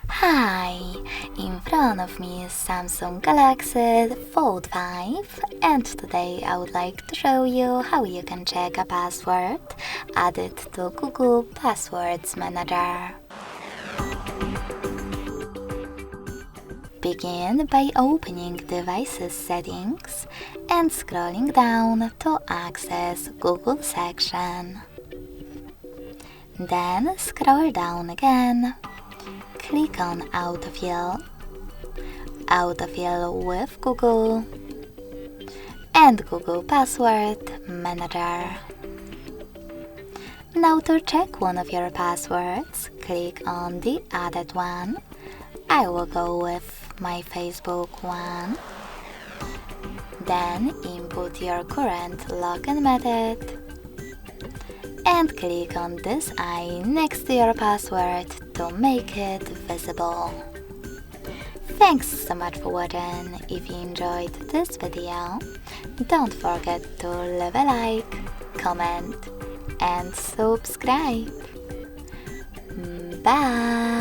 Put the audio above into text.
Hi, in front of me is Samsung Galaxy Fold5 and today I would like to show you how you can check a password added to Google Passwords Manager. Begin by opening Devices Settings and scrolling down to access Google section. Then scroll down again. Click on Autofill, Autofill with Google, and Google Password Manager. Now to check one of your passwords, click on the added one. I will go with my Facebook one. Then input your current login method and click on this eye next to your password to make it visible. Thanks so much for watching. If you enjoyed this video, don't forget to leave a like, comment and subscribe. Bye!